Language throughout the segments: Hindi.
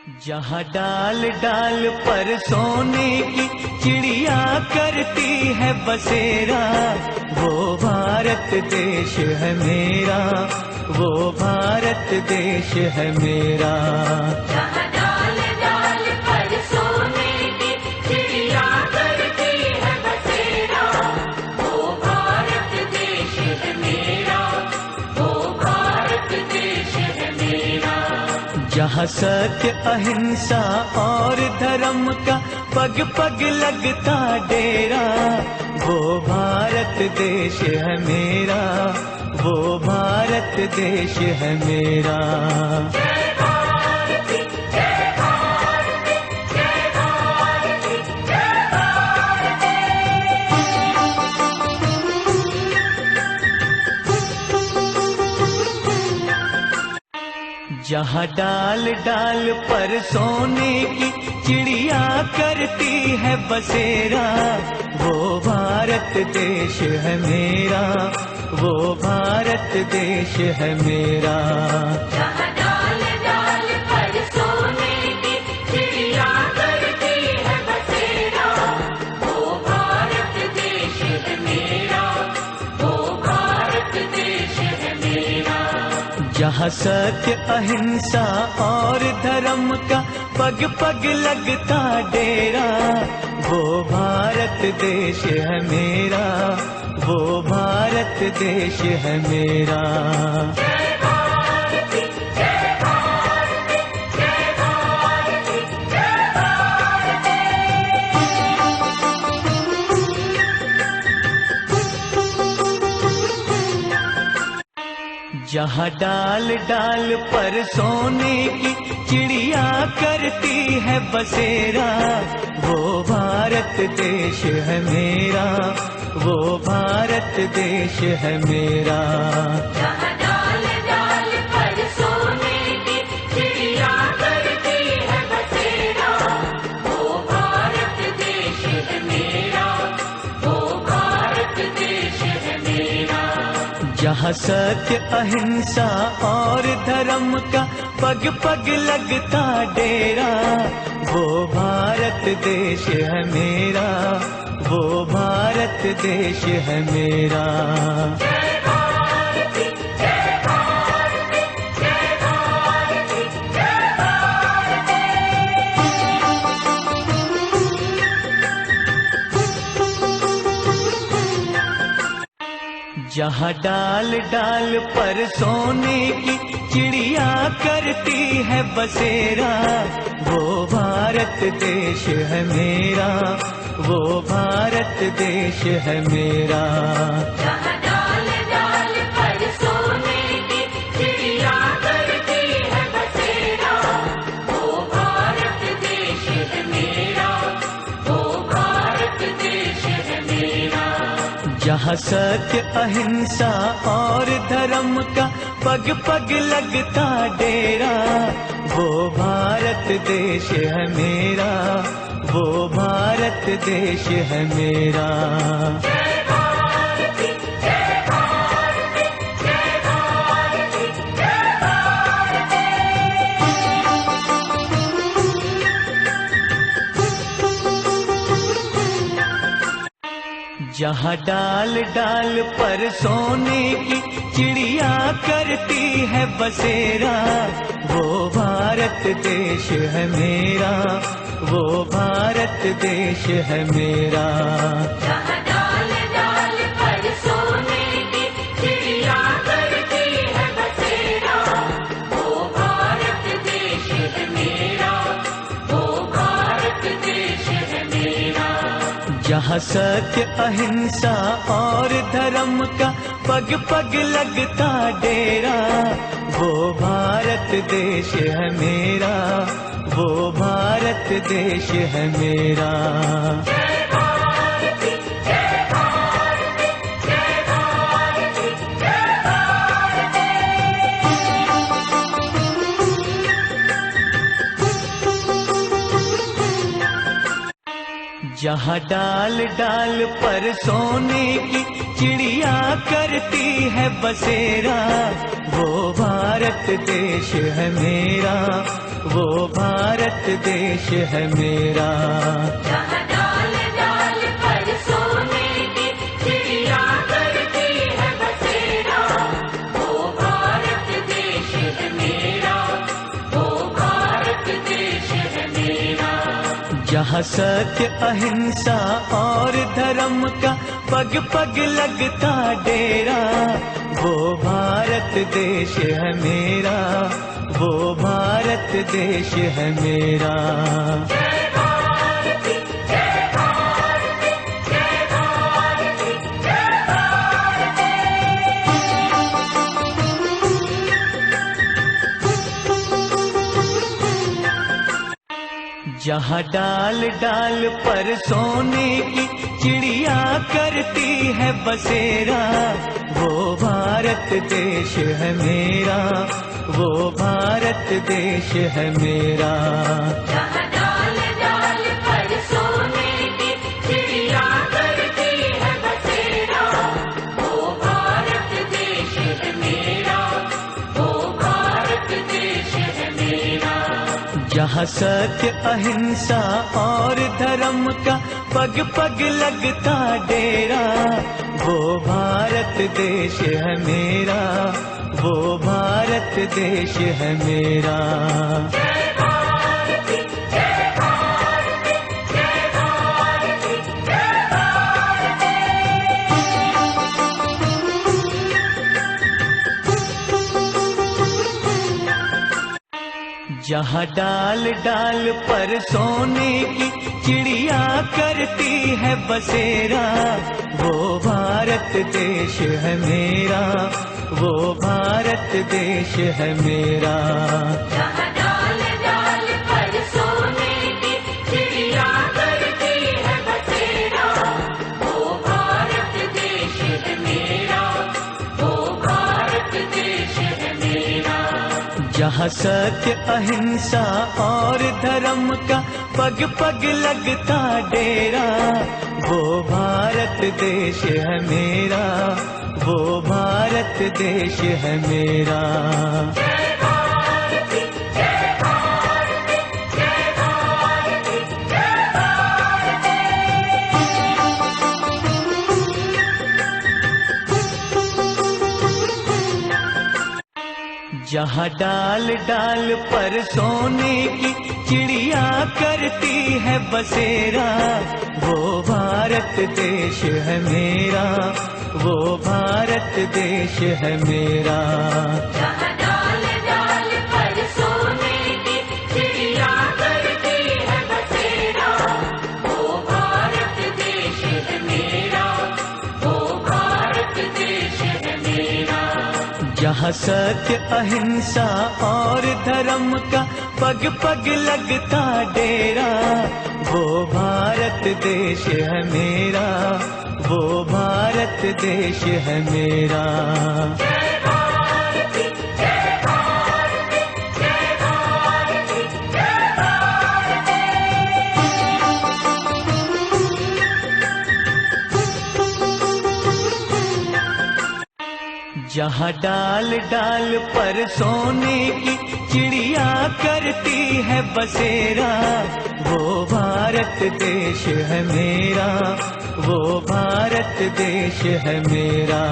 जहाँ डाल डाल पर सोने की चिड़िया करती है बसेरा, वो भारत देश है मेरा, वो भारत देश है मेरा। जहाँ डाल डाल पर सोने की चिड़िया करती है बसेरा, वो भारत देश है मेरा, वो भारत देश है मेरा। जहाँ सत्य अहिंसा और धर्म का पग पग लगता डेरा, वो भारत देश है मेरा, वो भारत देश है मेरा। जय भारती जय भारती जय भारती जय भारती। जहाँ डाल डाल पर सोने की चिड़िया करती है बसेरा, वो भारत देश है मेरा, वो भारत देश है मेरा। जहाँ डाल डाल पर सोने की चिड़िया करती है बसेरा, वो भारत देश है मेरा, वो भारत देश है मेरा। जहाँ सत्य अहिंसा और धर्म का पग पग लगता डेरा, वो भारत देश है मेरा, वो भारत देश है मेरा। जय भारती जय भारती जय भारती जय भारती। जहाँ डाल डाल पर सोने की चिड़िया करती है बसेरा, वो भारत देश है मेरा, वो भारत देश है मेरा। जहाँ डाल डाल पर सोने की चिड़िया करती है बसेरा, वो भारत देश है मेरा, वो भारत देश है मेरा। जहाँ सत्य अहिंसा और धर्म का पग पग लगता डेरा, वो भारत देश है मेरा, वो भारत देश है मेरा। जय भारती जय भारती जय भारती जय भारती। जहाँ डाल डाल पर सोने की चिड़िया करती है बसेरा, वो भारत देश है मेरा, वो भारत देश है मेरा। जहाँ डाल डाल पर सोने की चिड़िया करती है बसेरा, वो भारत देश है मेरा, वो भारत देश है मेरा। जहाँ सत्य अहिंसा और धर्म का पग पग लगता डेरा, वो भारत देश है मेरा, वो भारत देश है मेरा। जय भारती जय भारती जय भारती जय भारती। जहाँ डाल डाल पर सोने की चिड़िया करती है बसेरा, वो भारत देश है मेरा, वो भारत देश है मेरा। जहाँ डाल डाल पर सोने की चिड़िया करती है बसेरा, वो भारत देश है मेरा, वो भारत देश है मेरा। जहाँ सत्य अहिंसा और धर्म का पग पग लगता डेरा, वो भारत देश है मेरा, वो भारत देश है मेरा। जय भारती जय भारती जय भारती जय भारती। जहाँ डाल डाल पर सोने की चिड़िया करती है बसेरा, वो भारत देश है मेरा, वो भारत भारत देश है मेरा। जहाँ डाल डाल पर सोने की चिड़िया करती है बसेरा, वो भारत देश है मेरा, वो भारत देश है मेरा। जहाँ सत्य अहिंसा और धर्म का पग पग लगता डेरा, वो भारत देश है मेरा, वो भारत देश है मेरा। जय भारती जय भारती जय भारती जय भारती। जहाँ डाल डाल पर सोने की चिड़िया करती है बसेरा, वो भारत देश है मेरा, वो भारत देश है मेरा। जहाँ डाल डाल पर सोने की चिड़िया करती है बसेरा, वो भारत देश है मेरा, वो भारत देश है मेरा। जहाँ सत्य अहिंसा और धर्म का पग पग लगता डेरा, वो भारत देश है मेरा, वो भारत देश है मेरा। जय भारती जय भारती जय भारती जय भारती। जहाँ डाल डाल पर सोने की चिड़िया करती है बसेरा, वो भारत देश है मेरा, वो भारत देश है मेरा। जहाँ डाल डाल पर सोने की चिड़िया करती है बसेरा, वो भारत देश है मेरा, वो भारत देश है मेरा। जहाँ सत्य अहिंसा और धर्म का पग पग लगता डेरा, वो भारत देश है मेरा, वो भारत देश है मेरा। जय भारती जय भारती जय भारती जय भारती। जहाँ डाल डाल पर सोने की चिड़िया करती है बसेरा, वो भारत देश है मेरा, वो भारत देश है मेरा। जहाँ डाल डाल पर सोने की चिड़िया करती है बसेरा, वो भारत देश है मेरा, वो भारत देश है मेरा। जहाँ सत्य अहिंसा और धर्म का पग पग लगता डेरा, वो भारत देश है मेरा, वो भारत देश है मेरा। जय भारती जय भारती जय भारती जय भारती। जहाँ डाल डाल पर सोने की चिड़िया करती है बसेरा, वो भारत देश है मेरा, वो भारत देश है मेरा।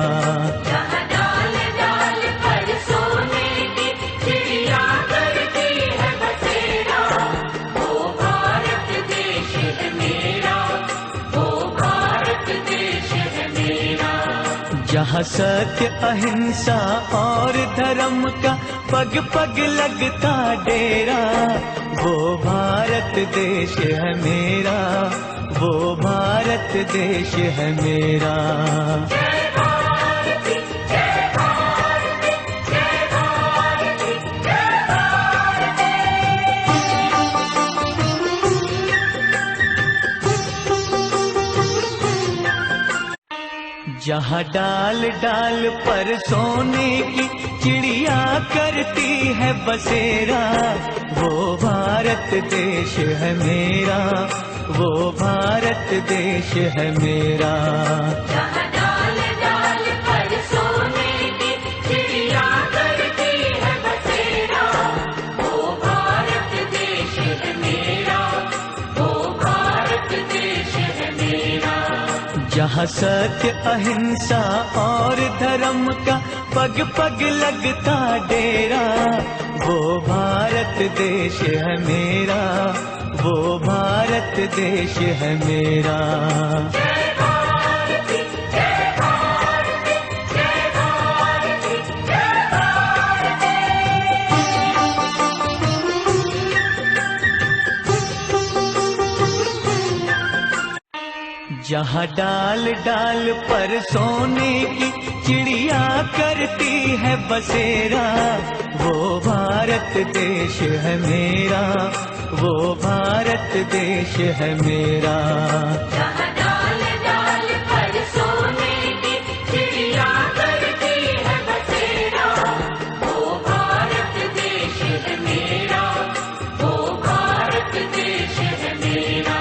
जहाँ डाल डाल पर सोने की चिड़िया करती है बसेरा, वो भारत देश है मेरा, वो भारत देश है मेरा। जहाँ सत्य अहिंसा और धर्म का पग पग लगता डेरा, वो भारत देश है मेरा, वो भारत देश है मेरा। जय भारती जय भारती जय भारती जय भारती। जहाँ डाल डाल पर सोने की चिड़िया करती है बसेरा, वो भारत देश है मेरा, वो भारत देश है मेरा। जहाँ डाल डाल पर सोने की चिड़िया करती है बसेरा, वो भारत देश है मेरा। जहाँ सत्य अहिंसा और धर्म का पग पग लगता डेरा, वो भारत देश है मेरा, वो भारत देश है मेरा। जय भारती जय भारती जय भारती जय भारती। जहाँ डाल डाल पर सोने की चिड़िया करती है बसेरा, वो भारत देश है मेरा, वो भारत देश है मेरा। जहाँ डाल डाल पर सोने की चिड़िया करती है बसेरा, वो भारत देश है मेरा, वो भारत देश है मेरा।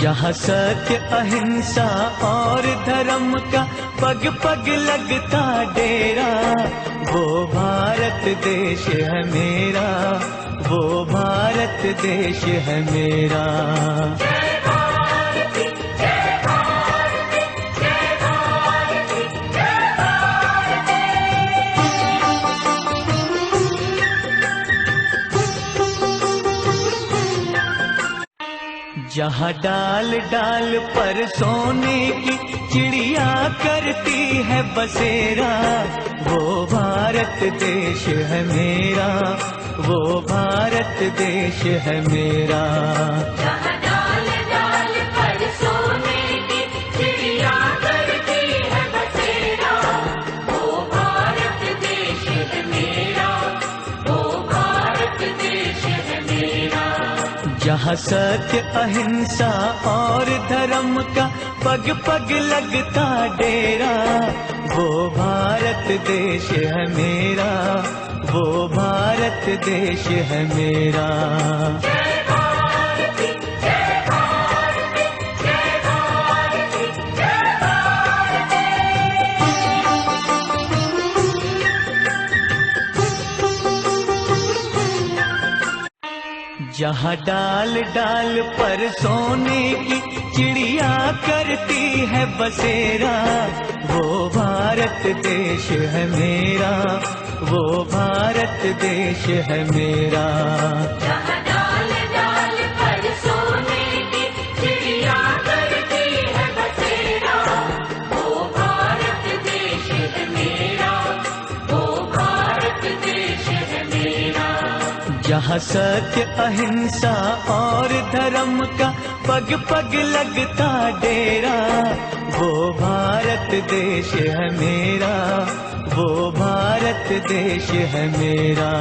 जहाँ सत्य अहिंसा और धर्म का पग पग लगता डेरा, वो भारत देश है मेरा, वो भारत देश है मेरा। जय भारती जय भारती जय भारती जय भारती। जहाँ डाल डाल पर सोने की चिड़िया करती है बसेरा, वो भारत देश है मेरा, वो भारत देश है मेरा। जहाँ डाल डाल पर सोने की चिड़िया करती है बसेरा, वो भारत देश है मेरा, वो भारत देश है मेरा। जहाँ सत्य अहिंसा और धर्म का पग पग लगता डेरा, वो भारत देश है मेरा, वो भारत देश है मेरा। जय भारती जय भारती जय भारती जय भारती। जहाँ डाल डाल पर सोने की चिड़िया करती है बसेरा, वो भारत देश है मेरा, वो भारत देश है मेरा। जहाँ डाल डाल पर सोने की चिड़िया करती है बसेरा, वो भारत देश है मेरा, वो भारत देश है मेरा। जहाँ सत्य अहिंसा और धर्म का पग पग लगता डेरा, वो भारत देश है मेरा, वो भारत देश है मेरा।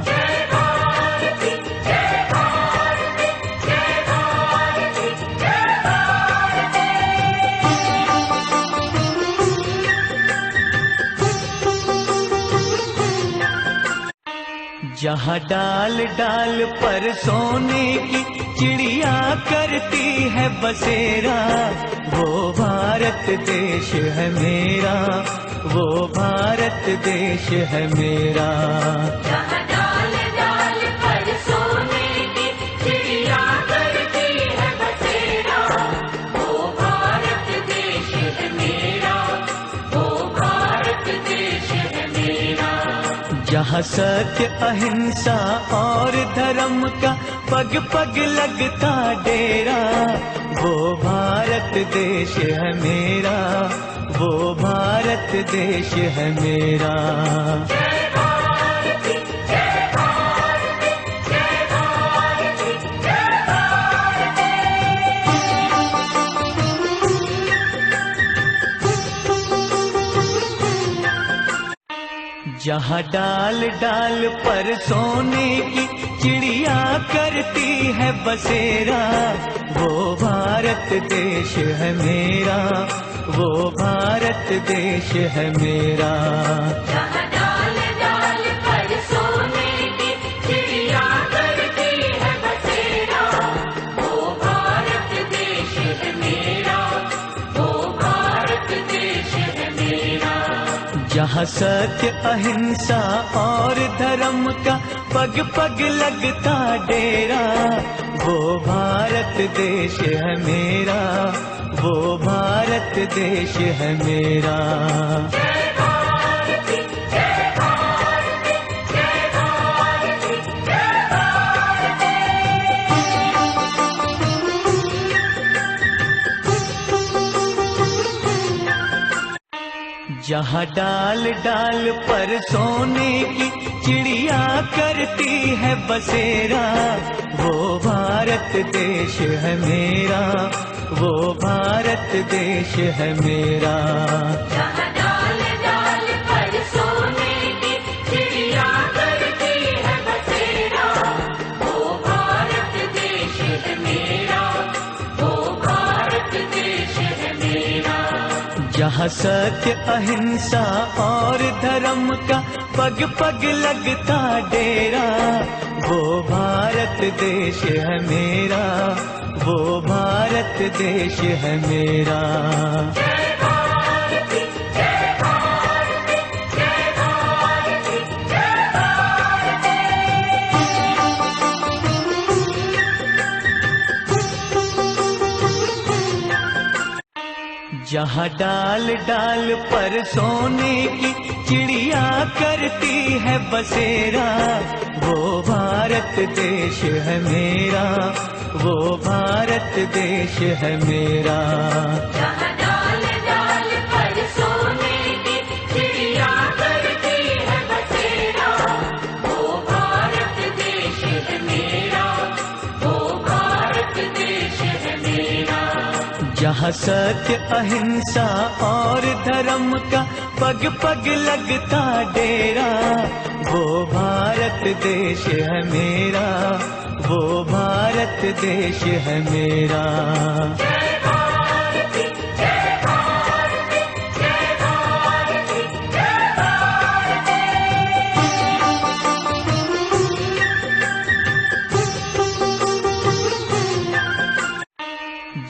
जय भारती जय भारती जय भारती जय भारती। जहाँ डाल डाल पर सोने की चिड़िया करती है बसेरा, वो भारत देश है मेरा, वो भारत देश है मेरा। जहाँ डाल डाल पर सोने की चिड़िया करती है बसेरा, वो भारत देश है मेरा, वो भारत देश है मेरा। जहाँ सत्य अहिंसा और धर्म का पग पग लगता डेरा, वो भारत देश है मेरा, वो भारत देश है मेरा। जय भारती जय भारती जय भारती जय भारती। जहाँ डाल डाल पर सोने की चिड़िया करती है बसेरा, वो भारत देश है मेरा, वो भारत देश है मेरा। जहाँ डाल डाल पर सोने की चिड़िया करती है बसेरा, वो भारत देश है मेरा, वो भारत देश है मेरा। जहाँ सत्य अहिंसा और धर्म का पग पग लगता डेरा, वो भारत देश है मेरा, वो भारत भारत देश है मेरा। जय भारती जय भारती जय भारती जय भारती। जहाँ डाल डाल पर सोने की चिड़िया करती है बसेरा, वो भारत देश है मेरा, वो भारत देश है मेरा। जहाँ डाल डाल पर सोने की चिड़िया करती है बसेरा, वो भारत देश है मेरा, वो भारत देश है मेरा। जहाँ सत्य अहिंसा और धर्म का पग पग लगता डेरा, वो भारत देश है मेरा, वो भारत देश है मेरा। जय भारती जय भारती जय भारती जय भारती। जहाँ डाल डाल पर सोने की चिड़िया करती है बसेरा, वो भारत देश है मेरा, वो भारत देश है मेरा। जहाँ डाल डाल पर सोने की चिड़िया करती है बसेरा, वो भारत देश है मेरा, वो भारत देश है मेरा। जहाँ सत्य अहिंसा और धर्म का पग पग लगता डेरा, वो भारत देश है मेरा, वो भारत देश है मेरा। जय भारती जय भारती जय भारती जय भारती।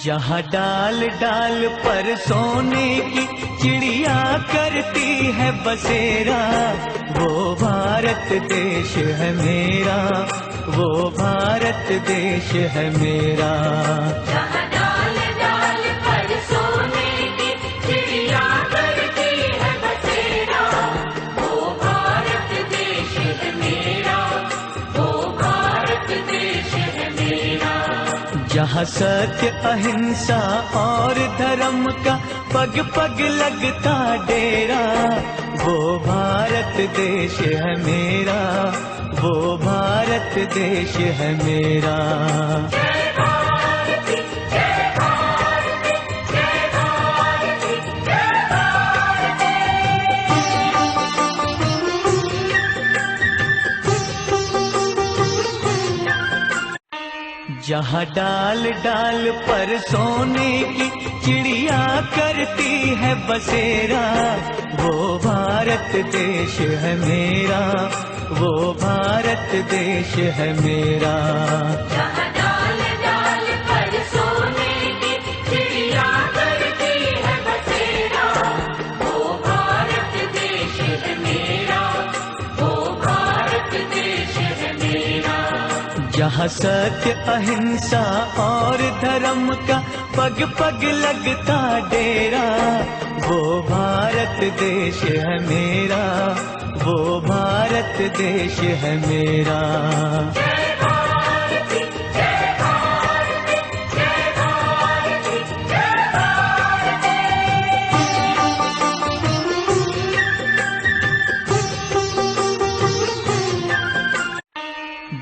जहाँ डाल डाल पर सोने की चिड़िया करती है बसेरा, वो भारत देश है मेरा, वो भारत देश है मेरा। जहाँ डाल डाल पर सोने की चिड़िया करती है बसेरा, वो भारत देश है मेरा, वो भारत देश है मेरा। जहाँ सत्य अहिंसा और धर्म का पग पग लगता डेरा, वो भारत देश है मेरा, वो भारत देश है मेरा। जय भारती जय भारती जय भारती जय भारती। जहाँ डाल डाल पर सोने की चिड़िया करती है बसेरा, वो भारत देश है मेरा, वो भारत देश है मेरा। जहाँ डाल डाल पर सोने की चिड़िया करती है बसेरा, वो भारत देश है मेरा, वो भारत देश है मेरा। जहाँ सत्य अहिंसा और धर्म का पग पग लगता डेरा, वो भारत देश है मेरा, वो भारत देश है मेरा। जय भारती जय भारती जय भारती जय भारती।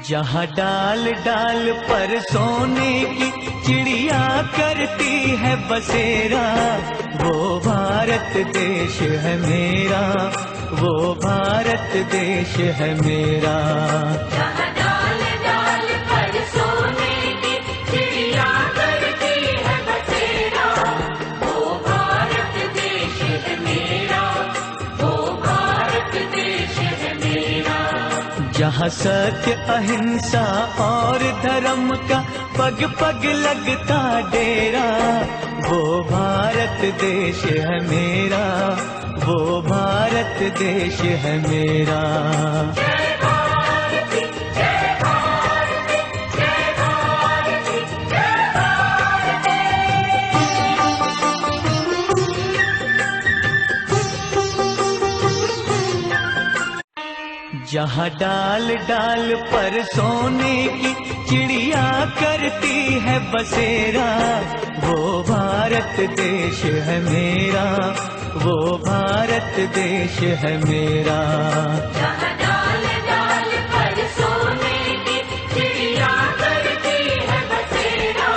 जहाँ डाल डाल पर सोने की चिड़िया करती है बसेरा, वो भारत देश है मेरा, वो भारत देश है मेरा। जहाँ डाल डाल पर सोने की चिड़िया करती है बसेरा, वो भारत देश है मेरा, वो भारत देश है मेरा। जहाँ सत्य अहिंसा और धर्म का पग पग लगता डेरा, वो भारत देश है मेरा, वो भारत देश है मेरा। जय भारती जय भारती जय भारती जय भारती। जहाँ डाल डाल पर सोने की चिड़िया करती है बसेरा, वो भारत देश है मेरा, वो भारत देश है मेरा। जहाँ डाल डाल पर सोने की चिड़िया करती है बसेरा,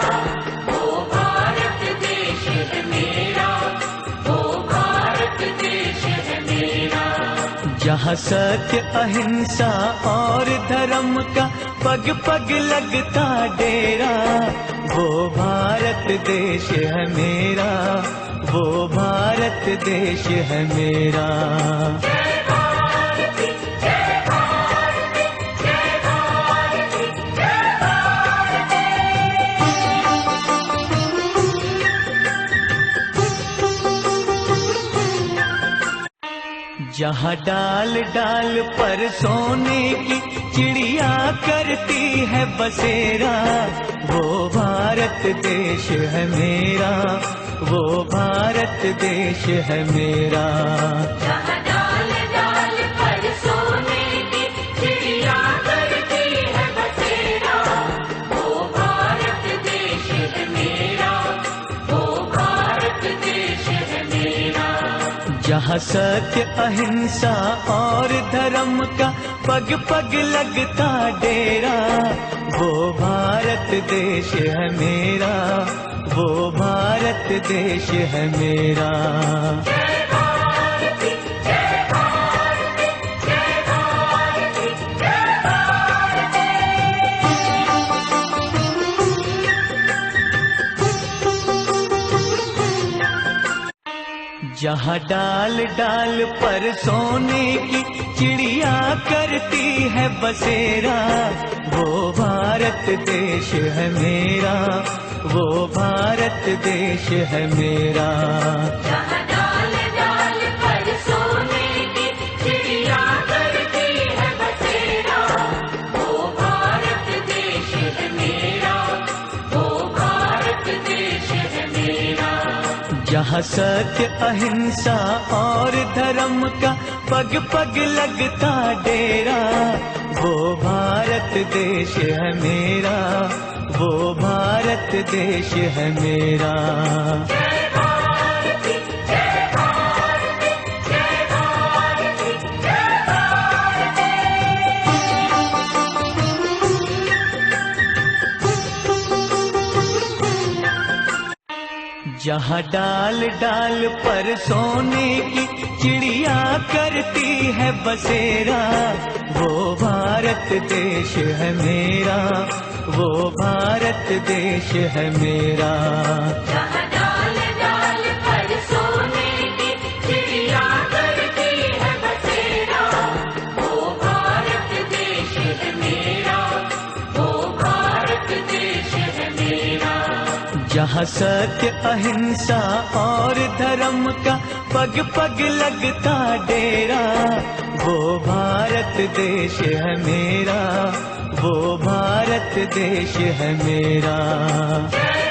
वो भारत देश है मेरा, वो भारत देश है मेरा। जहाँ सत्य अहिंसा और धर्म का पग पग लगता डेरा, वो भारत देश है मेरा, वो भारत देश है मेरा। जय भारती जय भारती जय भारती जय भारती। जहाँ डाल डाल पर सोने की चिड़िया करती है बसेरा, वो भारत देश है मेरा, वो भारत देश है मेरा। जहाँ डाल डाल पर सोने की चिड़िया करती है बसेरा, वो भारत देश है मेरा, वो भारत देश है मेरा। जहाँ सत्य अहिंसा और धर्म का पग पग लगता डेरा, वो भारत देश है मेरा, वो भारत देश है मेरा। जय भारती जय भारती जय भारती जय भारती। जहाँ डाल डाल पर सोने की चिड़िया करती है बसेरा, वो भारत देश है मेरा, वो भारत देश है मेरा। जहाँ डाल डाल पर सोने की चिड़िया करती है बसेरा, वो भारत देश है मेरा, वो भारत देश है मेरा। जहाँ सत्य अहिंसा और धर्म का पग पग लगता डेरा, वो भारत देश है मेरा, वो भारत देश है मेरा। जय भारती जय भारती जय भारती जय भारती। जहाँ डाल डाल पर सोने की चिड़िया करती है बसेरा, वो भारत देश है मेरा, वो भारत देश है मेरा। जहाँ डाल डाल पर सोने की चिड़िया करती है बसेरा, वो भारत देश है मेरा, वो भारत देश है मेरा। जहाँ सत्य अहिंसा और धर्म का पग पग लगता डेरा, वो भारत देश है मेरा, वो भारत देश है मेरा। जय